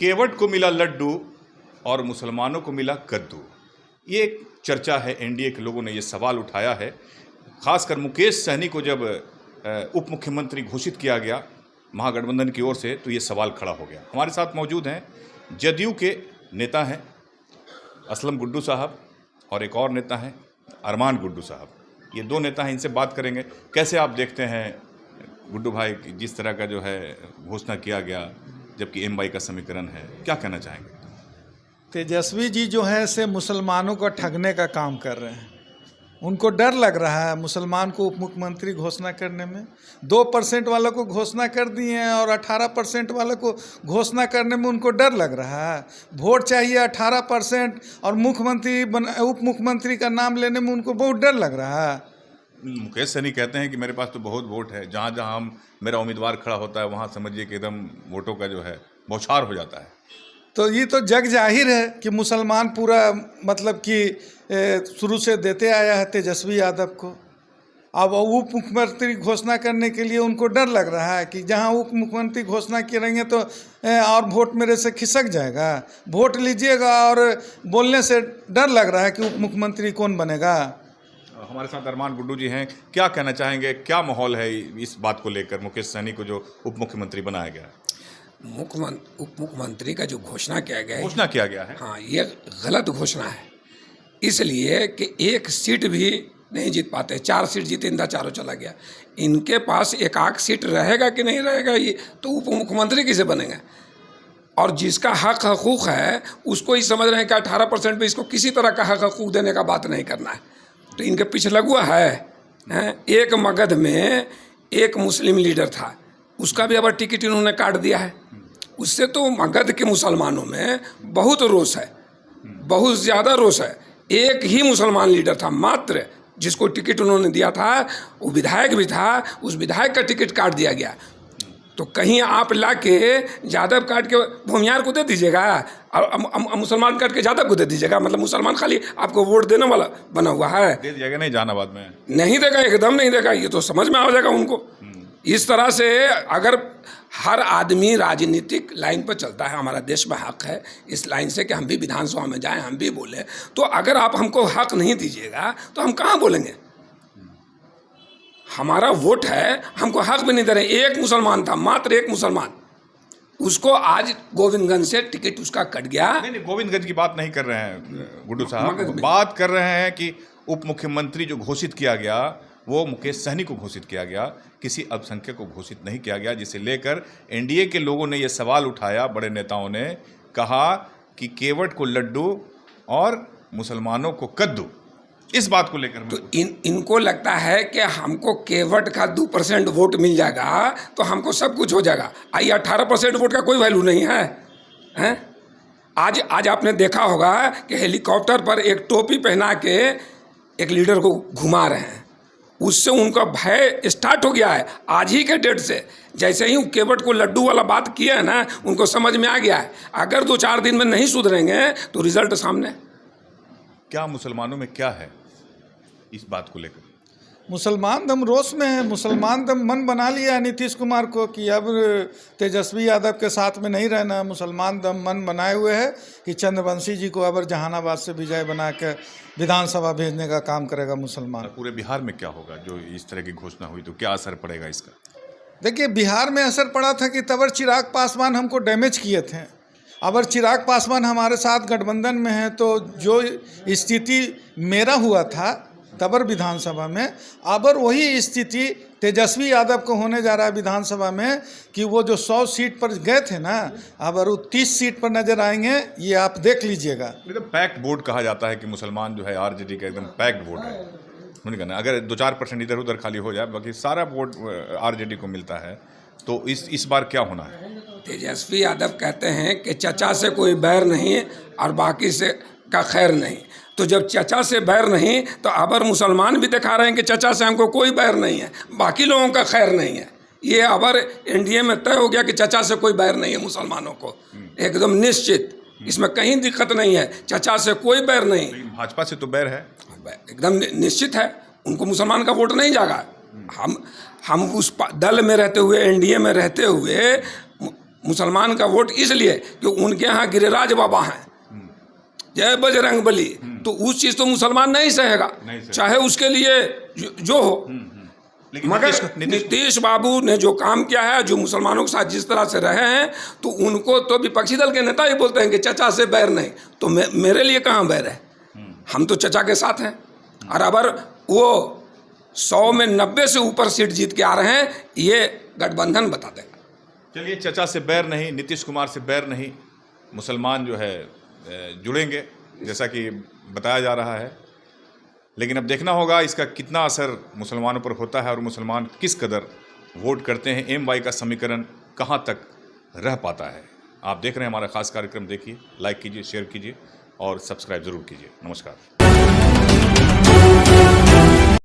केवट को मिला लड्डू और मुसलमानों को मिला कद्दू। ये एक चर्चा है, एनडीए के लोगों ने ये सवाल उठाया है। खासकर मुकेश सहनी को जब उप मुख्यमंत्री घोषित किया गया महागठबंधन की ओर से, तो ये सवाल खड़ा हो गया। हमारे साथ मौजूद हैं जदयू के नेता हैं असलम गुड्डू साहब और एक और नेता हैं अरमान गुड्डू साहब। ये दो नेता हैं, इनसे बात करेंगे। कैसे आप देखते हैं गुड्डू भाई जिस तरह का जो है घोषणा किया गया, जबकि एमवाई का समीकरण है, क्या कहना चाहेंगे? तेजस्वी जी जो है से मुसलमानों को ठगने का काम कर रहे हैं। उनको डर लग रहा है मुसलमान को उप मुख्यमंत्री घोषणा करने में। 2% वालों को घोषणा कर दिए हैं और 18% वालों को घोषणा करने में उनको डर लग रहा है। वोट चाहिए 18% और उप मुख्यमंत्री का नाम लेने में उनको बहुत डर लग रहा है। मुकेश सहनी कहते हैं कि मेरे पास तो बहुत वोट है, जहाँ जहाँ मेरा उम्मीदवार खड़ा होता है वहाँ समझिए कि एकदम वोटों का जो है बौछार हो जाता है। तो ये तो जग जाहिर है कि मुसलमान पूरा मतलब कि शुरू से देते आया है तेजस्वी यादव को। अब उप मुख्यमंत्री घोषणा करने के लिए उनको डर लग रहा है कि जहां उप मुख्यमंत्री घोषणा करेंगे तो और वोट मेरे से खिसक जाएगा, वोट लीजिएगा, और बोलने से डर लग रहा है कि उप मुख्यमंत्री कौन बनेगा। हमारे साथ अरमान गुड्डू जी हैं, क्या कहना चाहेंगे, क्या माहौल है इस बात को लेकर मुकेश सहनी को जो उप मुख्यमंत्री बनाया गया? उप मुख्यमंत्री का जो घोषणा किया गया है, हाँ, ये गलत घोषणा है। इसलिए कि एक सीट भी नहीं जीत पाते। 4 सीट जीते, इनका चारों चला गया। इनके पास एक आध सीट रहेगा कि नहीं रहेगा, ये तो उप मुख्यमंत्री किसे बनेंगे? और जिसका हक हकूक़ है उसको ही समझ रहे हैं कि 18% पे इसको किसी तरह का हक हकूक़ देने का बात नहीं करना है। तो इनके पीछे लगुआ है। एक मगध में एक मुस्लिम लीडर था, उसका भी अब टिकट इन्होंने काट दिया है। उससे तो मगध के मुसलमानों में बहुत रोष है, बहुत ज़्यादा रोष है। एक ही मुसलमान लीडर था मात्र, जिसको टिकट उन्होंने दिया था, वो विधायक भी था, उस विधायक का टिकट काट दिया गया। तो कहीं आप ला के यादव काट के भूमियार को दे दीजिएगा और मुसलमान काट के यादव को दे दीजिएगा? मतलब मुसलमान खाली आपको वोट देने वाला बना हुआ है? दे दिया नहीं, जहानाबाद में नहीं देगा, एकदम नहीं देगा। ये तो समझ में आ जाएगा उनको। इस तरह से अगर हर आदमी राजनीतिक लाइन पर चलता है, हमारा देश में हक है इस लाइन से कि हम भी विधानसभा में जाएं, हम भी बोलें, तो अगर आप हमको हक नहीं दीजिएगा तो हम कहाँ बोलेंगे? हमारा वोट है, हमको हक भी नहीं दे रहे। एक मुसलमान था, मात्र एक मुसलमान, उसको आज गोविंदगंज से टिकट उसका कट गया। नहीं, गोविंदगंज की बात नहीं कर रहे हैं गुड्डू साहब, बात कर रहे हैं कि उप मुख्यमंत्री जो घोषित किया गया वो मुकेश सहनी को घोषित किया गया, किसी अल्पसंख्यक को घोषित नहीं किया गया, जिसे लेकर एनडीए के लोगों ने ये सवाल उठाया। बड़े नेताओं ने कहा कि केवट को लड्डू और मुसलमानों को कद्दू। इस बात को लेकर तो इनको लगता है कि हमको केवट का 2% वोट मिल जाएगा तो हमको सब कुछ हो जाएगा। आई 18% वोट का कोई वैल्यू नहीं है। आज आपने देखा होगा कि हेलीकॉप्टर पर एक टोपी पहना के एक लीडर को घुमा रहे हैं, उससे उनका भय स्टार्ट हो गया है आज ही के डेट से। जैसे ही केवट को लड्डू वाला बात किया है ना, उनको समझ में आ गया है अगर 2-4 दिन में नहीं सुधरेंगे तो रिजल्ट सामने। क्या मुसलमानों में क्या है इस बात को लेकर? मुसलमान दम रोष में है। मुसलमान दम मन बना लिया है नीतीश कुमार को कि अब तेजस्वी यादव के साथ में नहीं रहना। मुसलमान दम मन बनाए हुए है कि चंद्रवंशी जी को अब जहानाबाद से विजय बना के विधानसभा भेजने का काम करेगा मुसलमान। पूरे बिहार में क्या होगा जो इस तरह की घोषणा हुई, तो क्या असर पड़ेगा इसका? देखिए, बिहार में असर पड़ा था कि तब चिराग पासवान हमको डैमेज किए थे। अगर चिराग पासवान हमारे साथ गठबंधन में है तो जो स्थिति मेरा हुआ था तबर विधानसभा में, अबर वही स्थिति तेजस्वी यादव को होने जा रहा है विधानसभा में कि वो जो 100 सीट पर गए थे ना, अबर वो 30 सीट पर नजर आएंगे। ये आप देख लीजिएगा। एकदम पैक्ड वोट कहा जाता है कि मुसलमान जो है आरजेडी का एकदम पैक्ड वोट है। नहीं कहना, अगर 2-4% इधर उधर खाली हो जाए, बाकी सारा वोट आरजेडी को मिलता है। तो इस बार क्या होना है? तेजस्वी यादव कहते हैं कि चचा से कोई बैर नहीं और बाकी से का खैर नहीं। तो जब चचा से बैर नहीं तो अबर मुसलमान भी दिखा रहे हैं कि चचा से हमको कोई बैर नहीं है, बाकी लोगों का खैर नहीं है। ये अबर एनडीए में तय हो गया कि चचा से कोई बैर नहीं है मुसलमानों को, एकदम निश्चित, इसमें कहीं दिक्कत नहीं है। चचा से कोई बैर नहीं। भाजपा से तो बैर है, एकदम निश्चित है, उनको मुसलमान का वोट नहीं जाएगा। हम उस दल में रहते हुए, एनडीए में रहते हुए मुसलमान का वोट इसलिए कि उनके यहाँ गिरिराज बाबा हैं, जय बजरंग बली, तो उस चीज़ तो मुसलमान नहीं सहेगा, चाहे उसके लिए जो हो। लेकिन मगर नीतीश बाबू ने जो काम किया है, जो मुसलमानों के साथ जिस तरह से रहे हैं, तो उनको तो विपक्षी दल के नेता ही बोलते हैं कि चचा से बैर नहीं, तो मेरे लिए कहाँ बैर है, हम तो चचा के साथ हैं। और अगर वो 100 में 90 से ऊपर सीट जीत के आ रहे हैं, ये गठबंधन बता देगा। चलिए, चचा से बैर नहीं, नीतीश कुमार से बैर नहीं, मुसलमान जो है जुड़ेंगे जैसा कि बताया जा रहा है। लेकिन अब देखना होगा इसका कितना असर मुसलमानों पर होता है और मुसलमान किस कदर वोट करते हैं, MY का समीकरण कहाँ तक रह पाता है। आप देख रहे हैं हमारा खास कार्यक्रम, देखिए, लाइक कीजिए, शेयर कीजिए और सब्सक्राइब ज़रूर कीजिए। नमस्कार।